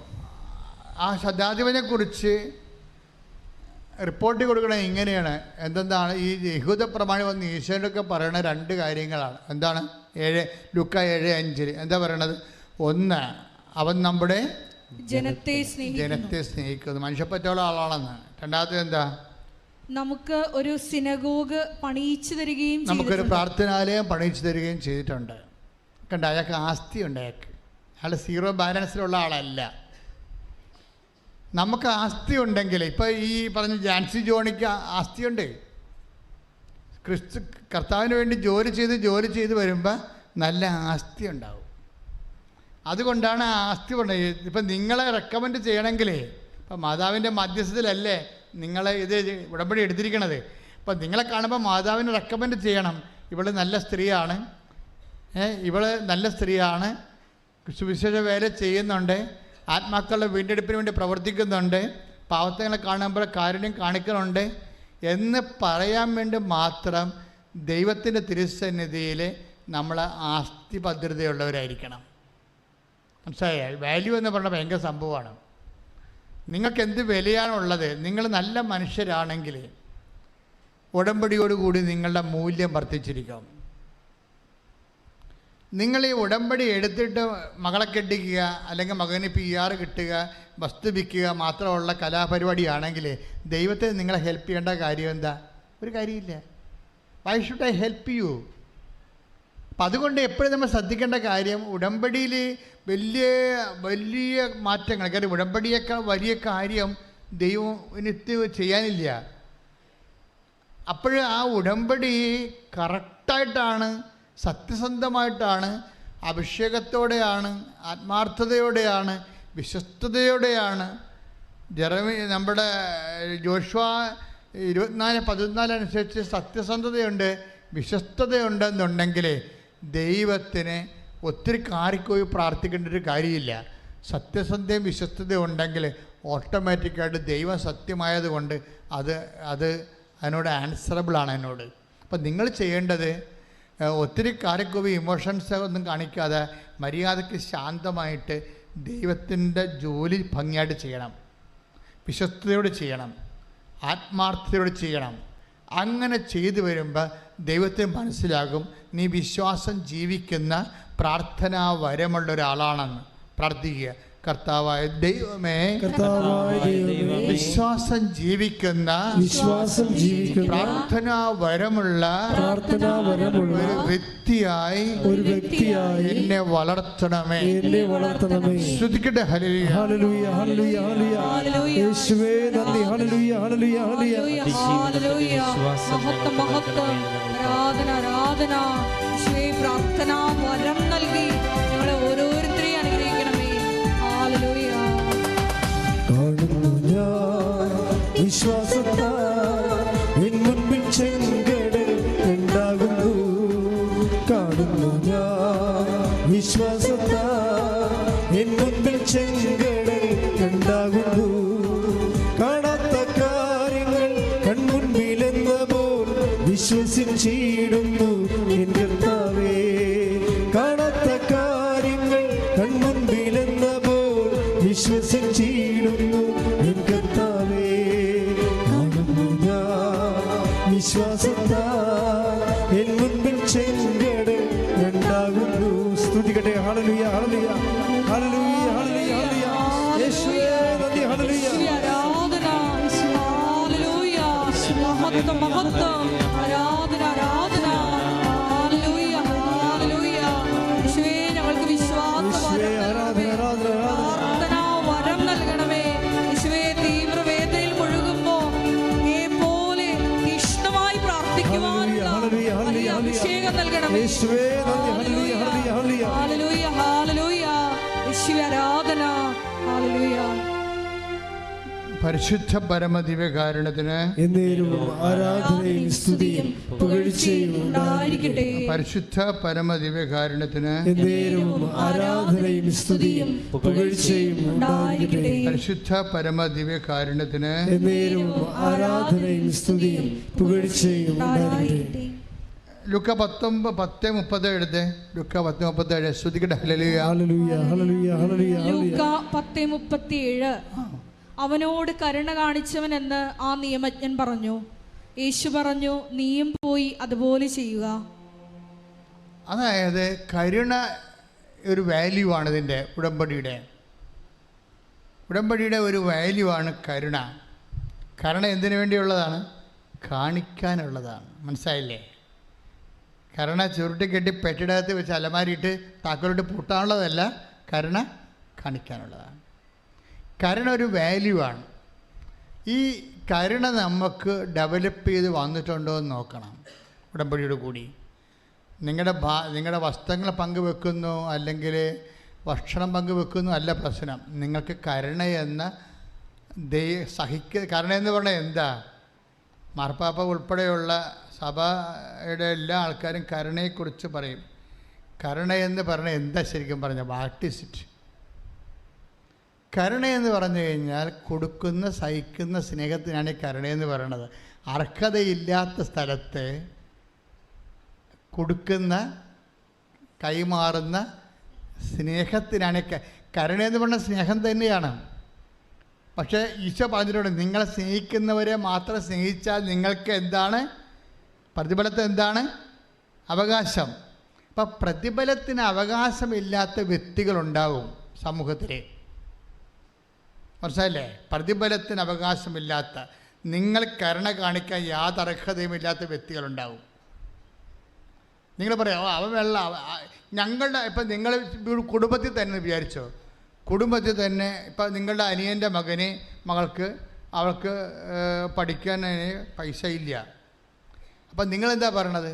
S2: ആ ശതാധിപനെ കുറിച്ച് റിപ്പോർട്ട് കൊടുക്കണത് ഇങ്ങനെയാണ്. എന്തെന്താണ് ഈ യഹൂദ പ്രമാണി വന്ന് ഈശോനൊക്കെ പറയണ 2 കാര്യങ്ങളാണ്. എന്താണ്? ലൂക്ക 7:5 എന്താ പറയണത്? 1, അവൻ നമ്മുടെ ജനത്തെ സ്നേഹിക്കുന്നു, മനുഷ്യപ്പറ്റുള്ള ആളാണെന്ന്. 2ാമത്തെ എന്താ?
S1: നമുക്ക് ഒരു സിനഗോഗ് പണിയിച്ചു തരികയും
S2: നമുക്കൊരു പ്രാർത്ഥനാലയം പണിയിച്ചു തരികയും ചെയ്തിട്ടുണ്ട്. കണ്ട, അയാൾക്ക് ആസ്തിയുണ്ട്. അയാൾ 0 ബാലൻസിലുള്ള ആളല്ല. നമുക്ക് ആസ്തി ഉണ്ടെങ്കിൽ, ഇപ്പോൾ ഈ പറഞ്ഞ ജാൻസി ജോണിക്ക് ആസ്തിയുണ്ട്. കർത്താവിന് വേണ്ടി ജോലി ചെയ്ത് വരുമ്പോൾ നല്ല ആസ്തി ഉണ്ടാവും. അതുകൊണ്ടാണ് ആ ആസ്തി പറഞ്ഞത്. ഇപ്പം നിങ്ങളെ റെക്കമെൻഡ് ചെയ്യണമെങ്കിലേ, ഇപ്പം മാതാവിൻ്റെ മധ്യസ്ഥത്തിലല്ലേ നിങ്ങൾ ഇത് ഉടമ്പടി എടുത്തിരിക്കണത്. അപ്പം നിങ്ങളെ കാണുമ്പോൾ മാതാവിനെ റെക്കമെൻഡ് ചെയ്യണം. ഇവൾ നല്ല സ്ത്രീയാണ്, സുവിശേഷ വേല ചെയ്യുന്നുണ്ട്, ആത്മാക്കളുടെ വീണ്ടെടുപ്പിന് വേണ്ടി പ്രവർത്തിക്കുന്നുണ്ട്, പാവത്തങ്ങളെ കാണുമ്പോൾ കാരുണ്യം കാണിക്കുന്നുണ്ട് എന്ന് പറയാൻ വേണ്ടി മാത്രം ദൈവത്തിൻ്റെ തിരുസന്നിധിയിൽ നമ്മൾ ആസ്തി ഭദ്രതയുള്ളവരായിരിക്കണം. മനസ്സിലായ? വാല്യൂ എന്ന് പറഞ്ഞാൽ ഭയങ്കര സംഭവമാണ്. നിങ്ങൾക്ക് എന്ത് വിലയാണുള്ളത്? നിങ്ങൾ നല്ല മനുഷ്യരാണെങ്കിൽ ഉടമ്പടിയോടുകൂടി നിങ്ങളുടെ മൂല്യം വർദ്ധിച്ചിരിക്കും. നിങ്ങൾ ഈ ഉടമ്പടി എടുത്തിട്ട് മകളെ കെട്ടിക്കുക, അല്ലെങ്കിൽ മകന് PR കിട്ടുക, വസ്തു വിൽക്കുക മാത്രമുള്ള കലാപരിപാടിയാണെങ്കിൽ ദൈവത്തെ നിങ്ങളെ ഹെൽപ്പ് ചെയ്യേണ്ട കാര്യം എന്താ? ഒരു കാര്യമില്ല. Why should I help you? അപ്പം അതുകൊണ്ട് എപ്പോഴും നമ്മൾ ശ്രദ്ധിക്കേണ്ട കാര്യം, ഉടമ്പടിയിൽ വലിയ മാറ്റങ്ങൾ, കാര്യം ഉടമ്പടിയേക്കാൾ വലിയ കാര്യം ദൈവത്തിന് ചെയ്യാനില്ല. അപ്പോൾ ആ ഉടമ്പടി കറക്റ്റായിട്ടാണ്, സത്യസന്ധമായിട്ടാണ്, അഭിഷേകത്തോടെയാണ്, ആത്മാർത്ഥതയോടെയാണ്, വിശ്വസ്തയോടെയാണ്. നമ്മുടെ ജോഷുവ 24:14 അനുസരിച്ച് സത്യസന്ധതയുണ്ട്, വിശ്വസ്തതയുണ്ടെന്നുണ്ടെങ്കിൽ ദൈവത്തിന് ഒത്തിരി കാറിപ്പോയി പ്രാർത്ഥിക്കേണ്ട ഒരു കാര്യമില്ല. സത്യസന്ധയും വിശ്വസ്തതയും ഉണ്ടെങ്കിൽ ഓട്ടോമാറ്റിക്കായിട്ട് ദൈവം സത്യമായതുകൊണ്ട് അതിനോട് ആൻസറബിളാണ് എന്നോട്. അപ്പം നിങ്ങൾ ചെയ്യേണ്ടത് ഒത്തിരി കാറിക്കോവി ഇമോഷൻസ് ഒന്നും കാണിക്കാതെ മര്യാദയ്ക്ക് ശാന്തമായിട്ട് ദൈവത്തിൻ്റെ ജോലി ഭംഗിയായിട്ട് ചെയ്യണം, വിശ്വസ്തയോട് ചെയ്യണം, ആത്മാർത്ഥതയോട് ചെയ്യണം. അങ്ങനെ ചെയ്തു വരുമ്പോൾ ദൈവത്തിന് മനസ്സിലാകും നീ വിശ്വാസം ജീവിക്കുന്ന പ്രാർത്ഥനാ വരമുള്ള ഒരാളാണെന്ന്. പ്രാർത്ഥിക്കുക, കർത്താവായ ദൈവമേ, വിശ്വാസം ജീവിക്കുന്ന പ്രാർത്ഥനാ വരമുള്ള ഒരു വ്യക്തിയായി എന്നെ വളർത്തണമേ. ശ്രദ്ധിക്കട്ടെ. ഹല്ലേലൂയ,
S3: ഹല്ലേലൂയ, ഹല്ലേലൂയ, ഹല്ലേലൂയ. യേശുവേ നന്ദി. ഹല്ലേലൂയ, ഹല്ലേലൂയ, ഹല്ലേലൂയ.
S1: മഹത്വം, മഹത്വം, ആരാധന, ആരാധന. യേശുവേ പ്രാർത്ഥനാ വരം നൽകി ഞങ്ങളെ ഓരോരുത്തരെയും അനുഗ്രഹിക്കണമേ. ഹല്ലേലൂയ.
S3: കാണുന്നു ഞാൻ വിശ്വാസത്താൽ എൻ മുൻപിൽ ചെങ്കടൽ ഉണ്ടാകുന്നു. കാണുന്നു ഞാൻ വിശ്വാസത്താൽ എൻ മുൻപിൽ ചെങ്കടൽ ഉണ്ടാകുന്നു. കാണാത്ത കാര്യങ്ങൾ കൺമുൻപിലെന്ന പോൽ വിശ്വസിച്ചിടുന്നു എൻ കർത്താവേ. കാണാത്ത കാര്യങ്ങൾ കൺമുൻപിലെന്ന പോൽ വിശ്വസിച്ചിടുന്നു എൻ കർത്താവേ. കാണുന്നു ഞാൻ വിശ്വാസത്താൽ എൻ മുൻപിൽ ചെങ്കടൽ ഉണ്ടാകുന്നു. സ്തുതിക്കട്ടെ. ഹല്ലേലൂയ, ഹല്ലേലൂയ, ഹല്ലേലൂയ, ഹല്ലേലൂയ, ഹല്ലേലൂയ. യേശുവേ നന്ദി. ഹല്ലേലൂയ.
S1: ആരാധന. ഹല്ലേലൂയ. മഹത്വം, മഹത്വം, ആരാധന, ആരാധന. ഹല്ലേലൂയ, ഹല്ലേലൂയ. യേശുവേ ഞങ്ങൾക്ക് വിശ്വാസം പ്രാർത്ഥനാ വരം നൽകണമേ. യേശുവേ തീവ്രവേദനയിൽ മുഴുകുമ്പോൾ പോലെ തീഷ്ണമായി പ്രാർത്ഥിക്കുവാനുള്ള അഭിഷേകം നൽകണമേ. ഹല്ലേലൂയ, ഹല്ലേലൂയ. യേശുവേ ആരാധന. ഹല്ലേലൂയ.
S2: പരിശുദ്ധ പരമദിവ്യകാരുണ്യത്തിന്
S3: ആരാധനയും സ്തുതിയും പുകഴ്ചയും ഉണ്ടായിരിക്കട്ടെ.
S2: പരിശുദ്ധ പരമദിവ്യകാരുണ്യത്തിന്
S3: ആരാധനയും സ്തുതിയും പുകഴ്ചയും ഉണ്ടായിരിക്കട്ടെ.
S2: പരിശുദ്ധ പരമദിവ്യകാരുണ്യത്തിന്
S3: ആരാധനയും സ്തുതിയും പുകഴ്ചയും ഉണ്ടായിരിക്കട്ടെ.
S2: ലുക്ക 10:30 എഴുതേ. ലുക്ക 10:37. ശ്രുതിക്കട്ടെ. ഹല്ലേലൂയ,
S3: ഹല്ലേലൂയ, ഹല്ലേലൂയ, ഹല്ലേലൂയ.
S1: ലൂക്ക 10:37. അവനോട് കരുണ കാണിച്ചവൻ എന്ന് ആ നിയമജ്ഞൻ പറഞ്ഞു. യേശു പറഞ്ഞു, നീയും പോയി അതുപോലെ ചെയ്യുക.
S2: അതായത് കരുണ ഒരു വാല്യൂ ആണ്. ഇതിൻ്റെ ഉടമ്പടിയുടെ ഒരു വാല്യൂ ആണ് കരുണ. കരുണ എന്തിനു വേണ്ടിയുള്ളതാണ്? കാണിക്കാനുള്ളതാണ്. മനസ്സിലായില്ലേ? കരുണ ചുരുട്ടിക്കെട്ടി പെട്ടിടകത്ത് വെച്ച് അലമാരിയിട്ട് താക്കോലിട്ട് പൂട്ടാനുള്ളതല്ല, കരുണ കാണിക്കാനുള്ളതാണ്. കരുണ ഒരു വാല്യൂ ആണ്. ഈ കരുണ നമുക്ക് ഡെവലപ്പ് ചെയ്ത് വന്നിട്ടുണ്ടോ എന്ന് നോക്കണം. ഉടമ്പടിയോട് കൂടി നിങ്ങളുടെ വസ്ത്രങ്ങൾ പങ്കുവെക്കുന്നു, അല്ലെങ്കിൽ ഭക്ഷണം പങ്കുവെക്കുന്നു അല്ല പ്രശ്നം. നിങ്ങൾക്ക് കരുണയെന്ന കരുണയെന്ന് പറഞ്ഞാൽ എന്താ? മാർപ്പാപ്പ ഉൾപ്പെടെയുള്ള സഭയുടെ എല്ലാ ആൾക്കാരും കരുണയെക്കുറിച്ച് പറയും. കരുണയെന്ന് പറഞ്ഞാൽ എന്താ ശരിക്കും പറഞ്ഞാൽ? What is it? കരുണയെന്ന് പറഞ്ഞു കഴിഞ്ഞാൽ കൊടുക്കുന്ന, സഹിക്കുന്ന സ്നേഹത്തിനാണ് ഈ കരുണയെന്ന് പറയണത്. അർഹതയില്ലാത്ത സ്ഥലത്ത് കൊടുക്കുന്ന, കൈമാറുന്ന സ്നേഹത്തിനാണ് കരുണയെന്ന് പറഞ്ഞ സ്നേഹം തന്നെയാണ്. പക്ഷേ ഈശോ പറഞ്ഞിട്ടുണ്ട്, നിങ്ങളെ സ്നേഹിക്കുന്നവരെ മാത്രം സ്നേഹിച്ചാൽ നിങ്ങൾക്ക് എന്താണ് പ്രതിഫലത്തിന് എന്താണ് അവകാശം? അപ്പം പ്രതിഫലത്തിന് അവകാശമില്ലാത്ത വ്യക്തികളുണ്ടാവും സമൂഹത്തിൽ. മനസ്സിലായില്ലേ? പ്രതിഫലത്തിന് അവകാശമില്ലാത്ത, നിങ്ങൾ കരുണ കാണിക്കാൻ യാതൊരു അർഹതയുമില്ലാത്ത വ്യക്തികളുണ്ടാവും. നിങ്ങൾ പറയാം, അവൻ ഞങ്ങളുടെ ഇപ്പം നിങ്ങൾ കുടുംബത്തിൽ തന്നെ വിചാരിച്ചോ, കുടുംബത്തിൽ തന്നെ ഇപ്പം നിങ്ങളുടെ അനിയൻ്റെ അവൾക്ക് പഠിക്കാൻ പൈസ ഇല്ല. അപ്പം നിങ്ങളെന്താ പറയണത്?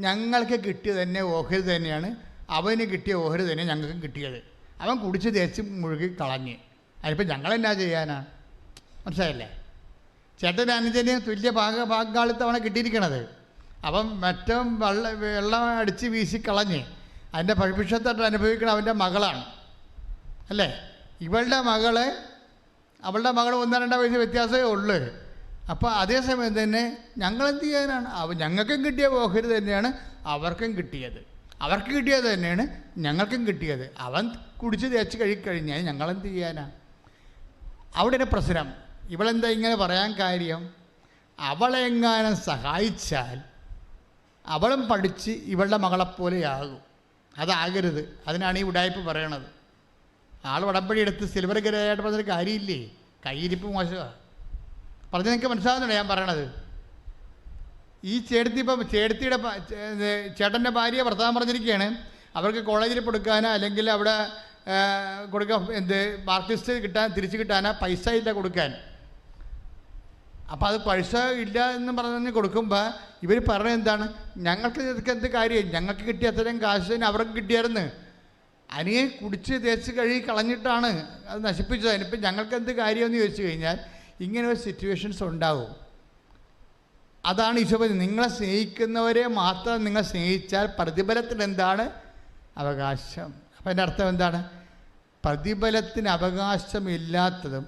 S2: ഞങ്ങൾക്ക് കിട്ടിയത് തന്നെ ഓഹരി തന്നെയാണ്, അവന് കിട്ടിയ ഓഹരി തന്നെ ഞങ്ങൾക്കും കിട്ടിയത്. അവൻ കുടിച്ച് തേച്ച് മുഴുകി കളഞ്ഞ്. അതിനിപ്പോൾ ഞങ്ങളെന്നാ ചെയ്യാനാ? മനസ്സിലായില്ലേ? ചേട്ടൻ അനുജന് തുല്യ പങ്കാളിത്തമാണ് കിട്ടിയിരിക്കണത്. അപ്പം മറ്റും വെള്ളം അടിച്ച് വീശി കളഞ്ഞ് അതിൻ്റെ ഭവിഷ്യത്തായിട്ട് അനുഭവിക്കണം അവൻ്റെ മകളാണ് അല്ലേ. അവളുടെ മകൾ 1-2 വയസ്സ് വ്യത്യാസമേ ഉള്ളൂ. അപ്പോൾ അതേസമയം തന്നെ ഞങ്ങളെന്ത് ചെയ്യാനാണ്? ഞങ്ങൾക്കും കിട്ടിയ ഓഹരി തന്നെയാണ് അവർക്കും കിട്ടിയത്, അവർക്ക് കിട്ടിയത് തന്നെയാണ് ഞങ്ങൾക്കും കിട്ടിയത്. അവൻ കുടിച്ച് തേച്ച് കഴിക്കഴിഞ്ഞാൽ ഞങ്ങളെന്ത് ചെയ്യാനാണ്? അവിടെയാണ് പ്രശ്നം. ഇവളെന്താ ഇങ്ങനെ പറയാൻ കാര്യം? അവളെങ്ങാനും സഹായിച്ചാൽ അവളും പഠിച്ച് ഇവളുടെ മകളെപ്പോലെയാകും. അതാകരുത്. അതിനാണ് ഈ ഉടായ്പ് പറയണത്. ആൾ ഉടമ്പടി എടുത്ത് സിൽവർ ഗ്രേയായിട്ട് പറഞ്ഞൊരു കാര്യമില്ലേ, കയ്യിരിപ്പ് മോശമാണ്. പറഞ്ഞ് നിങ്ങൾക്ക് മനസ്സിലാവുന്നുണ്ടോ ഞാൻ പറയണത്? ഈ ചേട്ടത്തിയുടെ ചേട്ടൻ്റെ ഭാര്യ ഭർത്താവ് പറഞ്ഞിരിക്കുകയാണ് അവർക്ക് കോളേജിൽ കൊടുക്കാനോ അല്ലെങ്കിൽ അവിടെ കൊടുക്കാൻ മാർക്ക് ലിസ്റ്റ് തിരിച്ച് കിട്ടാനോ പൈസ ഇല്ല കൊടുക്കാൻ. അപ്പോൾ അത് പൈസ ഇല്ല എന്ന് പറഞ്ഞ് കൊടുക്കുമ്പോൾ ഇവർ പറഞ്ഞത് എന്താണ്? ഞങ്ങൾക്ക് ഇതൊക്കെ എന്ത് കാര്യം, ഞങ്ങൾക്ക് കിട്ടിയ അത്രയും കാശ് തന്നെ അവർക്ക് കിട്ടിയായിരുന്നു. അനിയെ കുടിച്ച് തേച്ച് കഴുകി കളഞ്ഞിട്ടാണ് അത് നശിപ്പിച്ചത്. അതിനിപ്പം ഞങ്ങൾക്ക് എന്ത് കാര്യമെന്ന് ചോദിച്ചു കഴിഞ്ഞാൽ ഇങ്ങനെ ഒരു സിറ്റുവേഷൻസ് ഉണ്ടാവും. അതാണ് ഈശോ പറഞ്ഞത്, നിങ്ങളെ സ്നേഹിക്കുന്നവരെ മാത്രം നിങ്ങൾ സ്നേഹിച്ചാൽ പ്രതിഫലത്തിന് എന്താണ് അവകാശം. അപ്പം എൻ്റെ അർത്ഥം എന്താണ്? പ്രതിഫലത്തിന് അവകാശമില്ലാത്തതും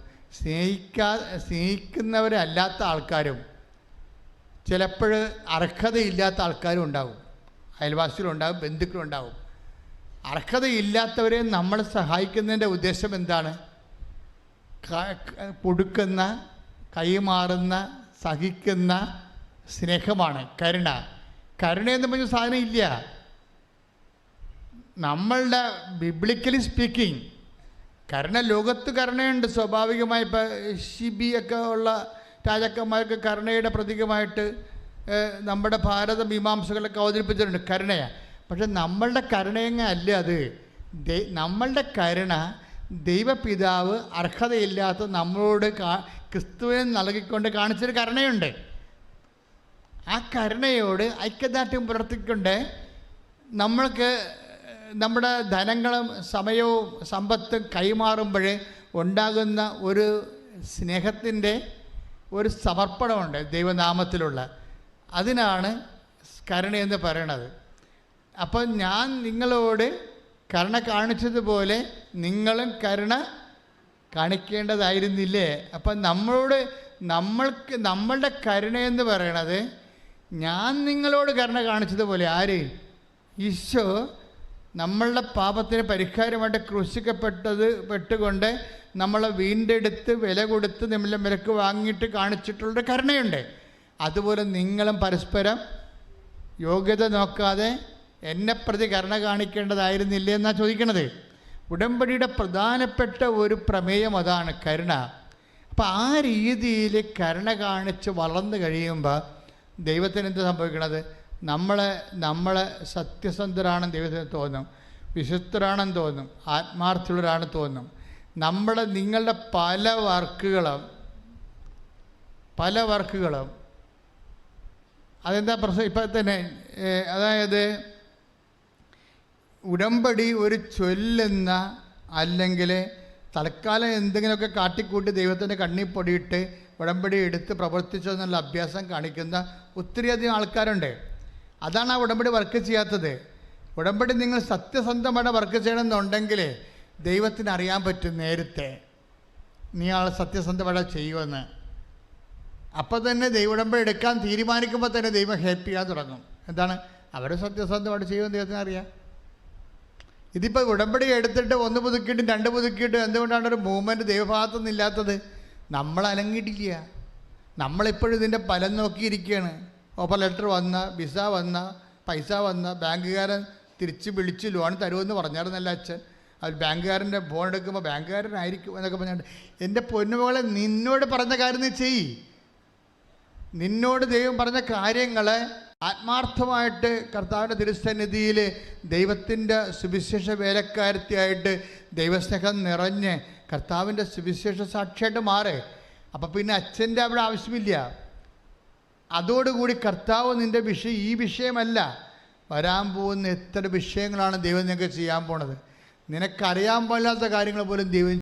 S2: സ്നേഹിക്കുന്നവരല്ലാത്ത ആൾക്കാരും ചിലപ്പോൾ അർഹതയില്ലാത്ത ആൾക്കാരും ഉണ്ടാകും, അയൽവാസികളുണ്ടാകും, ബന്ധുക്കളുണ്ടാകും. അർഹതയില്ലാത്തവരെ നമ്മൾ സഹായിക്കുന്നതിൻ്റെ ഉദ്ദേശം എന്താണ്? കൊടുക്കുന്ന, കൈമാറുന്ന, സഹിക്കുന്ന സ്നേഹമാണ് കരുണ. കരുണയെന്ന് പറഞ്ഞ സാധനം ഇല്ല. നമ്മളുടെ ബിബ്ലിക്കലി സ്പീക്കിംഗ് കരുണ, ലോകത്ത് കരുണയുണ്ട് സ്വാഭാവികമായി. ഇപ്പോൾ ഷിബിയൊക്കെ ഉള്ള രാജാക്കന്മാർക്ക് കരുണയുടെ പ്രതീകമായിട്ട് നമ്മുടെ ഭാരത മീമാംസകളൊക്കെ അവതരിപ്പിച്ചിട്ടുണ്ട് കരുണയാണ്. പക്ഷെ നമ്മളുടെ കരുണയങ്ങ അല്ല അത്. നമ്മളുടെ കരുണ ദൈവപിതാവ് അർഹതയില്ലാത്ത നമ്മളോട് ക്രിസ്തുവിനെ നൽകിക്കൊണ്ട് കാണിച്ചൊരു കരുണയുണ്ട്. ആ കരുണയോട് ഐക്യദാർഢ്യം പുലർത്തിക്കൊണ്ട് നമ്മൾക്ക് നമ്മുടെ ധനങ്ങളും സമയവും സമ്പത്തും കൈമാറുമ്പോൾ ഉണ്ടാകുന്ന ഒരു സ്നേഹത്തിൻ്റെ ഒരു സമർപ്പണമുണ്ട് ദൈവനാമത്തിലുള്ള. അതിനാണ് കരുണയെന്ന് പറയണത്. അപ്പം ഞാൻ നിങ്ങളോട് കരുണ കാണിച്ചതുപോലെ നിങ്ങളും കരുണ കാണിക്കേണ്ടതായിരുന്നില്ലേ? അപ്പം നമ്മളുടെ കരുണയെന്ന് പറയണത് ഞാൻ നിങ്ങളോട് കരുണ കാണിച്ചതുപോലെ. ആര്? ഈശോ നമ്മളുടെ പാപത്തിന് പരിഹാരമായിട്ട് ക്രൂശിക്കപ്പെട്ടുകൊണ്ട് നമ്മളെ വീണ്ടെടുത്ത് വില കൊടുത്ത് നമ്മളെ വിലക്ക് വാങ്ങിയിട്ട് കാണിച്ചിട്ടുള്ളൊരു കരുണയുണ്ട്. അതുപോലെ നിങ്ങളും പരസ്പരം യോഗ്യത നോക്കാതെ എന്നെ പ്രതി കരുണ കാണിക്കേണ്ടതായിരുന്നില്ലേ എന്നാണ് ചോദിക്കണത്. ഉടമ്പടിയുടെ പ്രധാനപ്പെട്ട ഒരു പ്രമേയം അതാണ്, കരുണ. അപ്പം ആ രീതിയിൽ കരുണ കാണിച്ച് വളർന്നു കഴിയുമ്പോൾ ദൈവത്തിന് എന്ത് സംഭവിക്കണത്? നമ്മളെ സത്യസന്ധരാണെന്ന് ദൈവത്തിന് തോന്നും, വിശുദ്ധരാണെന്ന് തോന്നും, ആത്മാർത്ഥമുള്ളവരാണെന്ന് തോന്നും. നിങ്ങളുടെ പല വർക്കുകളും അതെന്താ പ്രശ്നം? ഇപ്പം തന്നെ അതായത് ഉടമ്പടി ഒരു ചൊല്ലുന്ന അല്ലെങ്കിൽ തൽക്കാലം എന്തെങ്കിലുമൊക്കെ കാട്ടിക്കൂട്ടി ദൈവത്തിൻ്റെ കണ്ണിൽ പൊടിയിട്ട് ഉടമ്പടി എടുത്ത് പ്രവർത്തിച്ചതെന്നുള്ള അഭ്യാസം കാണിക്കുന്ന ഒത്തിരിയധികം ആൾക്കാരുണ്ട്. അതാണ് ആ ഉടമ്പടി വർക്ക് ചെയ്യാത്തത്. ഉടമ്പടി നിങ്ങൾ സത്യസന്ധമായിട്ട് വർക്ക് ചെയ്യണമെന്നുണ്ടെങ്കിൽ ദൈവത്തിന് അറിയാൻ പറ്റും നേരത്തെ നീ ആൾ സത്യസന്ധമായിട്ട് ചെയ്യുമെന്ന്. അപ്പോൾ തന്നെ ഉടമ്പടി എടുക്കാൻ തീരുമാനിക്കുമ്പോൾ തന്നെ ദൈവം ഹെൽപ്പ് ചെയ്യാൻ തുടങ്ങും. എന്താണ്? അവർ സത്യസന്ധമായിട്ട് ചെയ്യുമെന്ന് ദൈവത്തിന് അറിയാം. ഇതിപ്പോൾ ഉടമ്പടി എടുത്തിട്ട് 1 പുതുക്കിയിട്ടും 2 പുതുക്കിയിട്ടും എന്തുകൊണ്ടാണ് ഒരു മൂവ്മെൻറ്റ് ദൈവഭാഗത്തുനിന്ന് ഇല്ലാത്തത്? നമ്മൾ അനങ്ങിയിട്ടില്ല. നമ്മളിപ്പോഴും ഇതിൻ്റെ ഫലം നോക്കിയിരിക്കുകയാണ്. ഓഫർ ലെറ്റർ വന്ന, വിസ വന്ന, പൈസ വന്ന, ബാങ്കുകാരൻ തിരിച്ച് വിളിച്ച് ലോൺ തരുമെന്ന് പറഞ്ഞായിരുന്നല്ല അച്ഛൻ. അവർ ബാങ്കുകാരൻ്റെ ഫോൺ എടുക്കുമ്പോൾ ബാങ്കുകാരനായിരിക്കും എന്നൊക്കെ പറഞ്ഞിട്ട്, എൻ്റെ പൊന്നുമകളെ നിന്നോട് പറഞ്ഞ കാര്യം നീ ചെയ്യ്. നിന്നോട് ദൈവം പറഞ്ഞ കാര്യങ്ങളെ ആത്മാർത്ഥമായിട്ട് കർത്താവിൻ്റെ തിരുസന്നിധിയിൽ ദൈവത്തിൻ്റെ സുവിശേഷ വേലക്കാരത്തിയായിട്ട് ദൈവസ്നേഹം നിറഞ്ഞ് കർത്താവിൻ്റെ സുവിശേഷ സാക്ഷിയായിട്ട് മാറ്. അപ്പം പിന്നെ അച്ഛൻ്റെ അവിടെ ആവശ്യമില്ല. അതോടുകൂടി കർത്താവ് നിൻ്റെ ഈ വിഷയമല്ല, വരാൻ പോകുന്ന എത്ര വിഷയങ്ങളാണ് ദൈവം നിനക്ക് ചെയ്യാൻ പോണത്. നിനക്കറിയാൻ പാടില്ലാത്ത കാര്യങ്ങൾ പോലും ദൈവം